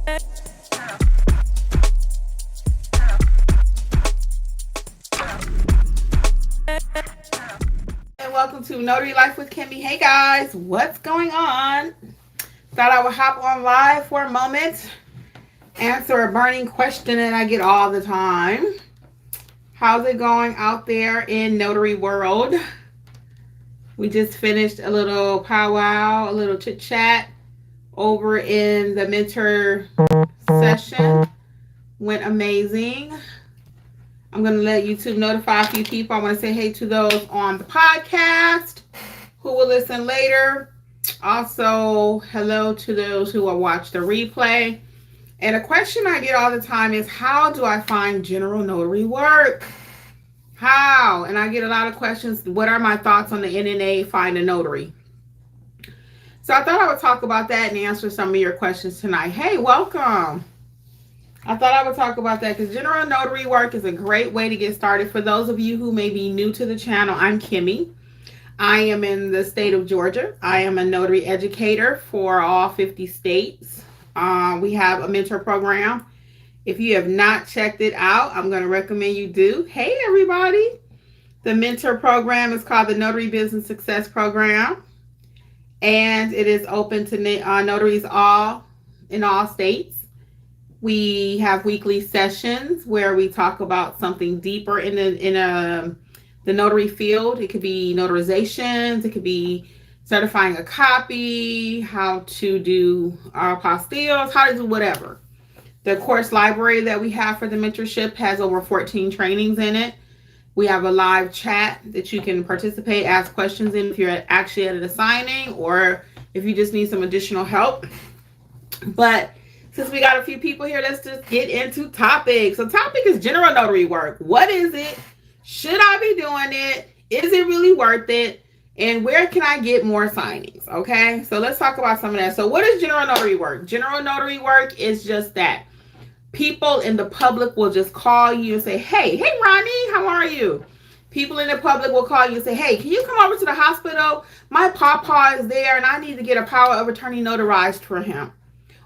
And welcome to Notary Life with Kimmi. Hey guys, what's going on? Thought I would hop on live for a moment, answer a burning question that I get all the time. How's it going out there in notary world? We just finished a little powwow, a little chit chat over in the mentor session. Went amazing. I'm going to let YouTube notify a few people. I want to say hey to those on the podcast who will listen later. Also, hello to those who will watch the replay. And a question I get all the time is, how do I find general notary work? How? And I get a lot of questions. What are my thoughts on the NNA Find a Notary? So I thought I would talk about that and answer some of your questions tonight. Hey, welcome. I thought I would talk about that because general notary work is a great way to get started. For those of you who may be new to the channel, I'm Kimmi. I am in the state of Georgia. I am a notary educator for all 50 states. We have a mentor program. If you have not checked it out, I'm going to recommend you do. Hey, everybody. The mentor program is called the Notary Business Success Program. And it is open to notaries in all states. We have weekly sessions where we talk about something deeper in the notary field. It could be notarizations. It could be certifying a copy, how to do apostilles, how to do whatever. The course library that we have for the mentorship has over 14 trainings in it. We have a live chat that you can participate, ask questions in if you're actually at a signing or if you just need some additional help. But since we got a few people here, let's just get into topics. So topic is general notary work. What is it? Should I be doing it? Is it really worth it? And where can I get more signings? Okay, so let's talk about some of that. So what is general notary work? General notary work is just that. People in the public will just call you and say, hey Ronnie, how are you? People in the public will call you and say, hey, can you come over to the hospital? My pawpaw is there and I need to get a power of attorney notarized for him.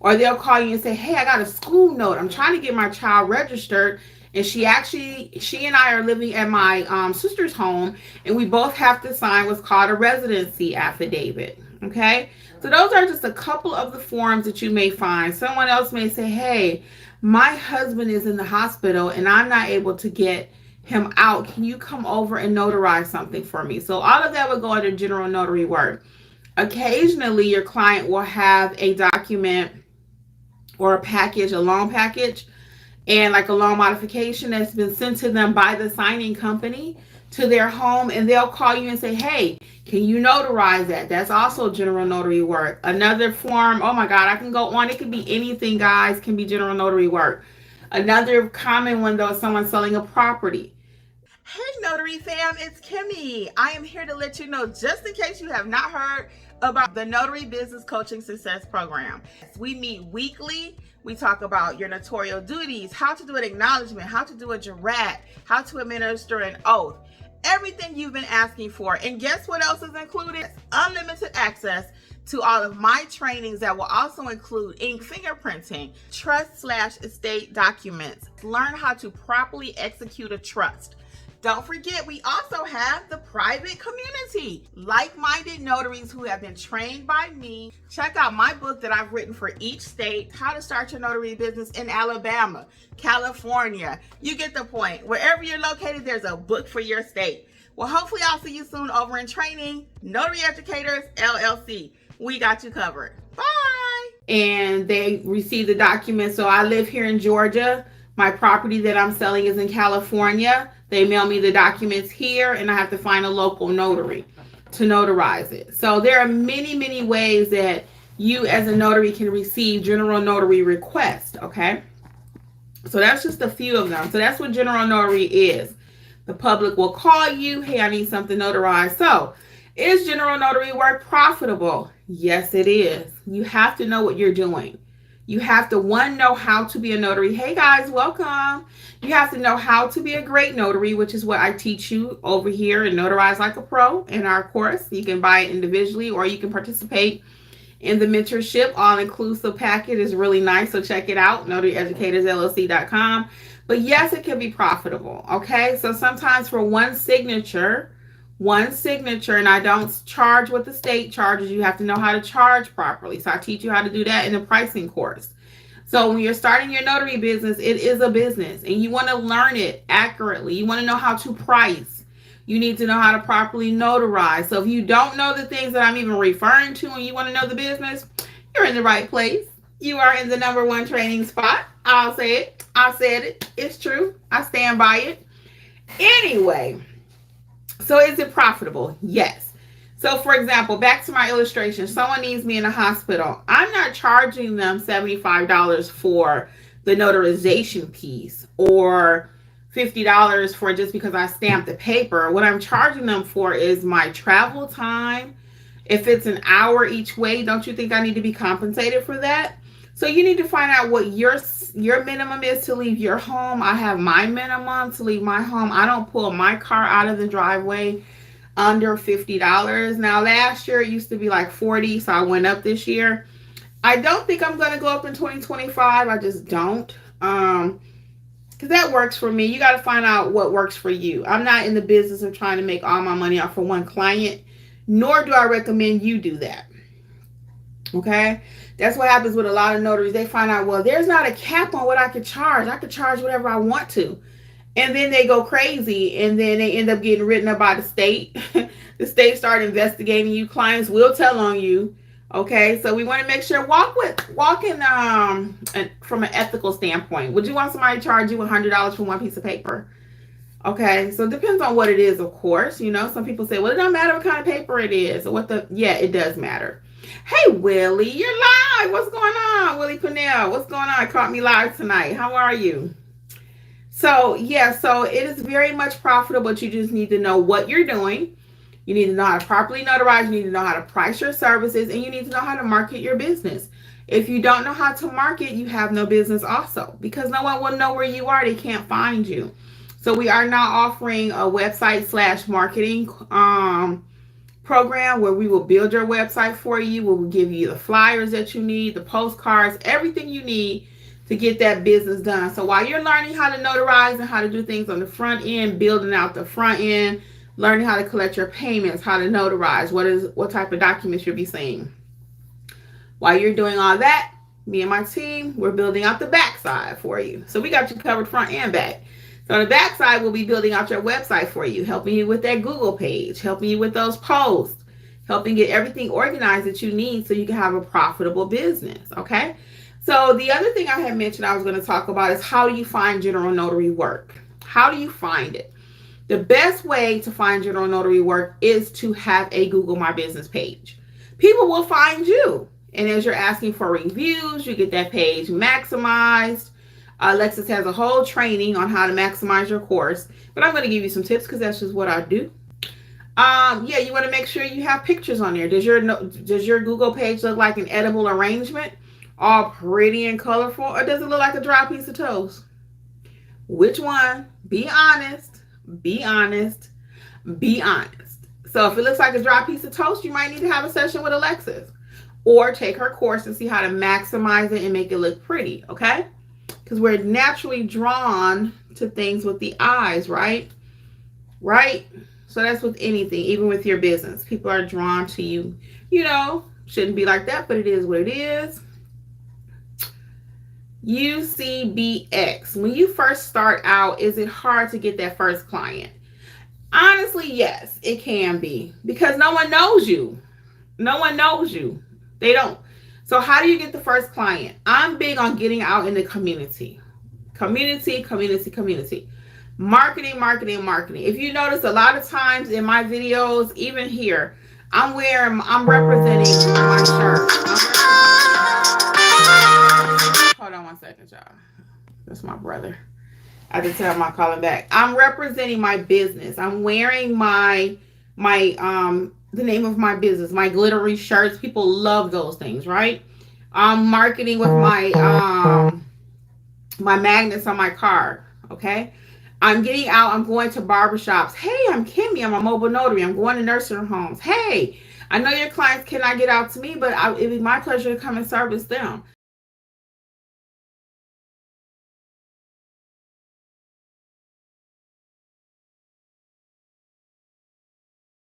Or they'll call you and say, hey, I got a school note. I'm trying to get my child registered. And she and I are living at my sister's home. And we both have to sign what's called a residency affidavit. Okay. So those are just a couple of the forms that you may find. Someone else may say, hey, my husband is in the hospital and I'm not able to get him out. Can you come over and notarize something for me? So all of that would go under general notary work. Occasionally, your client will have a document or a package, a loan package, and like a loan modification that's been sent to them by the signing company to their home, and they'll call you and say, hey, can you notarize that? That's also general notary work. Another form, oh my God, I can go on. It could be anything, guys, can be general notary work. Another common one, though, is someone selling a property. Hey, Notary fam, it's Kimmi. I am here to let you know, just in case you have not heard about the Notary Business Coaching Success Program. We meet weekly. We talk about your notarial duties, how to do an acknowledgement, how to do a jurat, how to administer an oath, everything you've been asking for. And guess what else is included? Unlimited access to all of my trainings that will also include ink fingerprinting, trust/estate documents, learn how to properly execute a trust. Don't forget, we also have the private community, like-minded notaries who have been trained by me. Check out my book that I've written for each state, How to Start Your Notary Business in Alabama, California. You get the point. Wherever you're located, there's a book for your state. Well, hopefully I'll see you soon over in training. Notary Educators, LLC. We got you covered. Bye. And they receive the documents. So I live here in Georgia. My property that I'm selling is in California. They mail me the documents here, and I have to find a local notary to notarize it. So there are many, many ways that you as a notary can receive general notary requests, okay? So that's just a few of them. So that's what general notary is. The public will call you, hey, I need something notarized. So is general notary work profitable? Yes, it is. You have to know what you're doing. You have to, one, know how to be a notary. Hey guys, welcome. You have to know how to be a great notary, which is what I teach you over here in Notarize Like a Pro in our course. You can buy it individually or you can participate in the mentorship all-inclusive package is really nice. So check it out, notaryeducatorsllc.com. But yes, it can be profitable. Okay. So sometimes for one signature, and I don't charge what the state charges. You have to know how to charge properly. So I teach you how to do that in the pricing course. So when you're starting your notary business, it is a business and you want to learn it accurately. You want to know how to price. You need to know how to properly notarize. So if you don't know the things that I'm even referring to and you want to know the business, you're in the right place. You are in the number one training spot. I'll say it. I said it. It's true. I stand by it. Anyway, so is it profitable? Yes. So for example, back to my illustration, someone needs me in a hospital. I'm not charging them $75 for the notarization piece or $50 for just because I stamped the paper. What I'm charging them for is my travel time. If it's an hour each way, don't you think I need to be compensated for that? So you need to find out what your minimum is to leave your home. I have my minimum to leave my home. I don't pull my car out of the driveway under $50. Now last year it used to be like 40, so I went up this year. I don't think I'm going to go up in 2025. I just don't. Because that works for me. You got to find out what works for you. I'm not in the business of trying to make all my money off for one client, nor do I recommend you do that. Okay? That's what happens with a lot of notaries. They find out, well, there's not a cap on what I could charge. I could charge whatever I want to. And then they go crazy and then they end up getting written up by the state. The state start investigating you. Clients will tell on you. Okay, so we want to make sure walking from an ethical standpoint. Would you want somebody to charge you $100 for one piece of paper? Okay, so it depends on what it is, of course. You know, some people say, well, it don't matter what kind of paper it is or yeah, it does matter. Hey, Willie, you're live. What's going on, Willie Pennell? What's going on? Caught me live tonight. How are you? So yeah, so it is very much profitable, but you just need to know what you're doing. You need to know how to properly notarize. You need to know how to price your services, and you need to know how to market your business. If you don't know how to market, you have no business also, because no one will know where you are. They can't find you. So we are now offering a website/marketing program where we will build your website for you. We will give you the flyers that you need, the postcards, everything you need to get that business done. So while you're learning how to notarize and how to do things on the front end, building out the front end, learning how to collect your payments, how to notarize, what type of documents you'll be seeing. While you're doing all that, me and my team, we're building out the backside for you. So we got you covered front and back. So on the backside, we'll be building out your website for you, helping you with that Google page, helping you with those posts, helping get everything organized that you need so you can have a profitable business, okay? So the other thing I had mentioned I was going to talk about is how do you find general notary work? How do you find it? The best way to find general notary work is to have a Google My Business page. People will find you. And as you're asking for reviews, you get that page maximized. Alexis has a whole training on how to maximize your course. But I'm going to give you some tips because that's just what I do. Yeah, you want to make sure you have pictures on there. Does your Google page look like an edible arrangement? All pretty and colorful? Or does it look like a dry piece of toast? Which one? Be honest. Be honest. Be honest. So if it looks like a dry piece of toast, you might need to have a session with Alexis. Or take her course and see how to maximize it and make it look pretty, okay? Because we're naturally drawn to things with the eyes, right? Right? So that's with anything, even with your business. People are drawn to you. You know, shouldn't be like that, but it is what it is. UCBX. When you first start out, is it hard to get that first client? Honestly, yes, it can be. Because no one knows you. No one knows you. They don't. So how do you get the first client? I'm big on getting out in the community. Community. Marketing. If you notice, a lot of times in my videos, even here, I'm representing my shirt. Hold on one second, y'all. That's my brother. I can tell I'm calling back. I'm representing my business. I'm wearing the name of my business, my glittery shirts. People love those things, right? I'm marketing with my magnets on my car, okay? I'm getting out. I'm going to barbershops. Hey, I'm Kimmi. I'm a mobile notary. I'm going to nursing homes. Hey, I know your clients cannot get out to me, but it'd be my pleasure to come and service them.